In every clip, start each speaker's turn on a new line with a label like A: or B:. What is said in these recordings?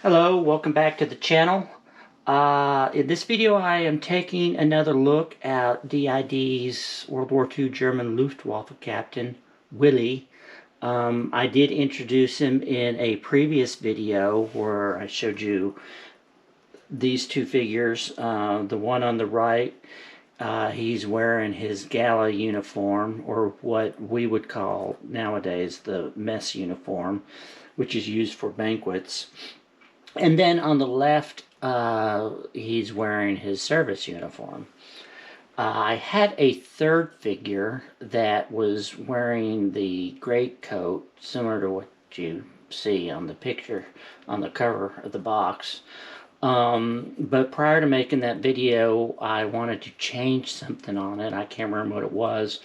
A: Hello, welcome back to the channel. In this video I am taking another look at DID's World War II German Luftwaffe captain, Willi. I did introduce him in a previous video where I showed you these two figures. The one on the right, he's wearing his gala uniform, or what we would call nowadays the mess uniform, which is used for banquets. And then on the left, he's wearing his service uniform. I had a third figure that was wearing the great coat, similar to what you see on the picture on the cover of the box. But prior to making that video, I wanted to change something on it. I can't remember what it was.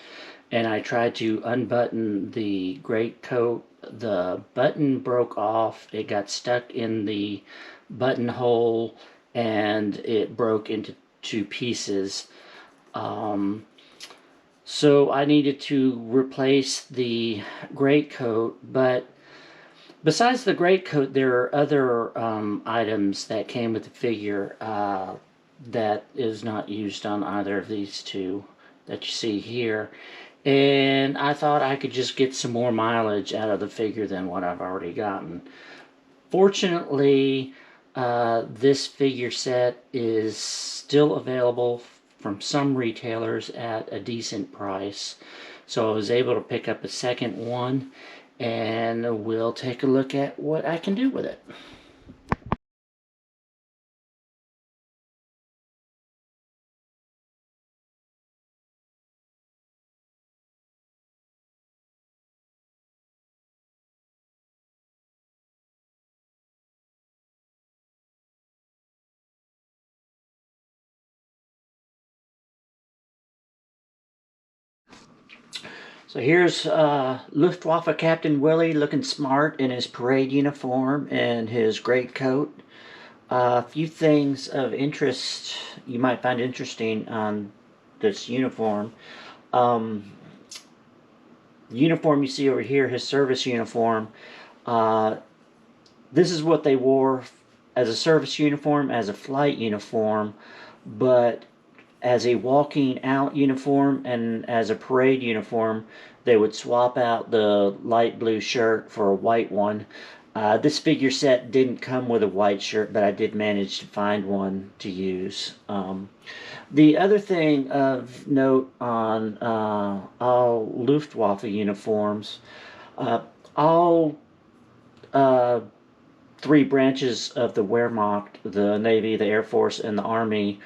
A: And I tried to unbutton the great coat. The button broke off. It got stuck in the buttonhole and it broke into two pieces. So I needed to replace the great coat, but besides the great coat, there are other items that came with the figure that is not used on either of these two that you see here. And I thought I could just get some more mileage out of the figure than what I've already gotten. Fortunately, this figure set is still available from some retailers at a decent price. So I was able to pick up a second one, and we'll take a look at what I can do with it. So here's Luftwaffe Captain Willi looking smart in his parade uniform and his great coat. A few things of interest you might find interesting on this uniform. The uniform you see over here, his service uniform, uh, this is what they wore as a service uniform, as a flight uniform, but as a walking out uniform and as a parade uniform, they would swap out the light blue shirt for a white one. This figure set didn't come with a white shirt, but I did manage to find one to use. The other thing of note on all Luftwaffe uniforms, all uh, three branches of the Wehrmacht, the Navy, the Air Force, and the Army,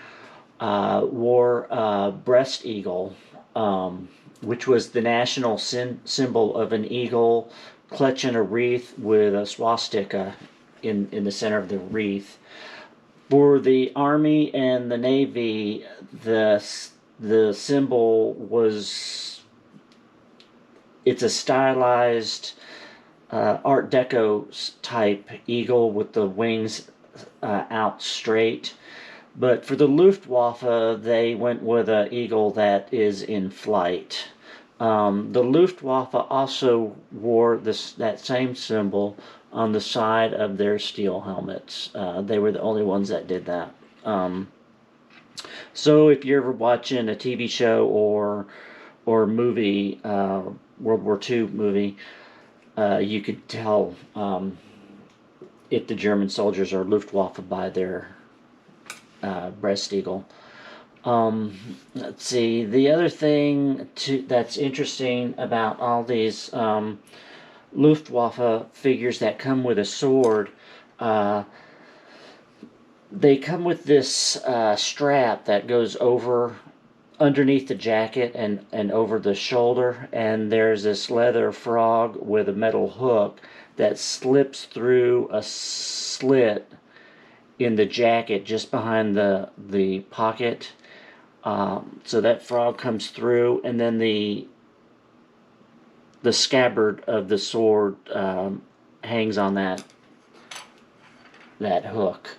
A: wore a breast eagle, which was the national symbol of an eagle clutching a wreath with a swastika in the center of the wreath. For the Army and the Navy, the symbol was, it's a stylized Art Deco type eagle with the wings out straight. But for the Luftwaffe, they went with an eagle that is in flight. The Luftwaffe also wore that same symbol on the side of their steel helmets. They were the only ones that did that. So if you're ever watching a TV show or movie, World War II movie, you could tell if the German soldiers are Luftwaffe by their breast eagle. Let's see. The other thing that's interesting about all these Luftwaffe figures that come with a sword, they come with this strap that goes over underneath the jacket and over the shoulder, and there's this leather frog with a metal hook that slips through a slit in the jacket just behind the pocket. So that frog comes through, and then the scabbard of the sword hangs on that hook.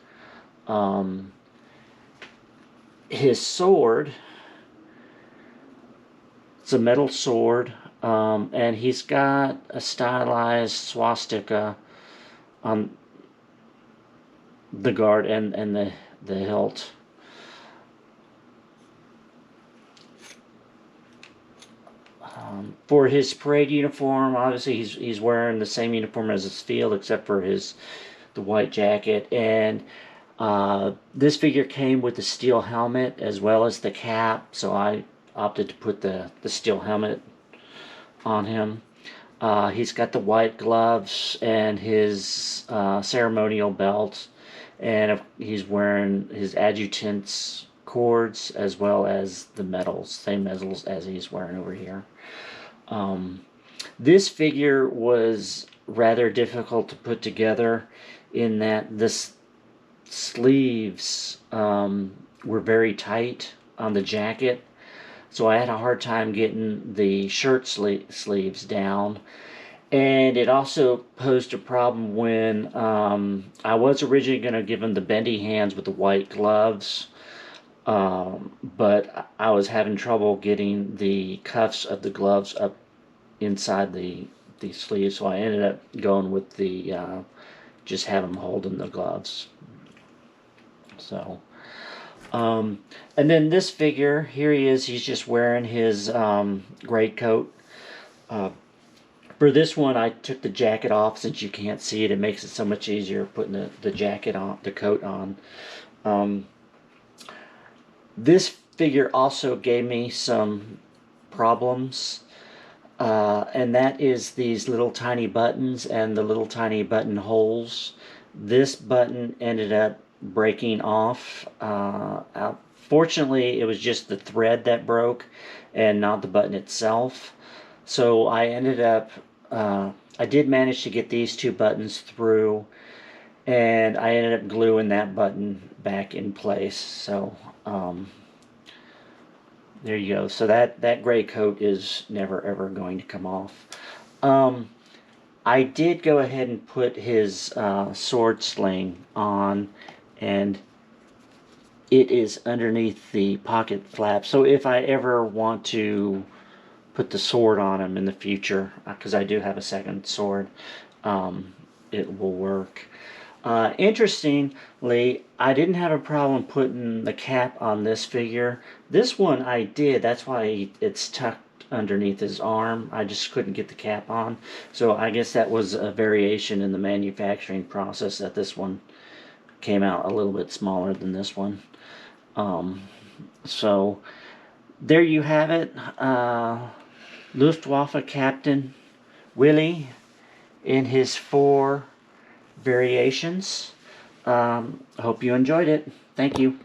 A: His sword, it's a metal sword, and he's got a stylized swastika on the guard and the hilt. For his parade uniform, obviously he's wearing the same uniform as his field, except for the white jacket. And this figure came with the steel helmet as well as the cap, so I opted to put the steel helmet on him. He's got the white gloves and his ceremonial belt, and he's wearing his adjutant's cords as well as the medals, same medals as he's wearing over here. This figure was rather difficult to put together in that the sleeves were very tight on the jacket, so I had a hard time getting the shirt sleeves down. And it also posed a problem when I was originally going to give him the bendy hands with the white gloves, but I was having trouble getting the cuffs of the gloves up inside the sleeves, so I ended up going with the just have him holding the gloves. So, and then this figure, here he is, he's just wearing his gray coat. For this one, I took the jacket off since you can't see it. It makes it so much easier putting the jacket on, the coat on. This figure also gave me some problems, and that is these little tiny buttons and the little tiny button holes. This button ended up breaking off. Fortunately, it was just the thread that broke and not the button itself. So I ended up, I did manage to get these two buttons through, and I ended up gluing that button back in place. So there you go. So that gray coat is never ever going to come off. I did go ahead and put his sword sling on, and it is underneath the pocket flap. So if I ever want to put the sword on him in the future, because I do have a second sword, it will work. Interestingly, I didn't have a problem putting the cap on this figure. This one I did. That's why it's tucked underneath his arm. I just couldn't get the cap on. So I guess that was a variation in the manufacturing process, that this one came out a little bit smaller than this one. So there you have it. Luftwaffe Captain Willi in his 4 variations. I hope you enjoyed it. Thank you.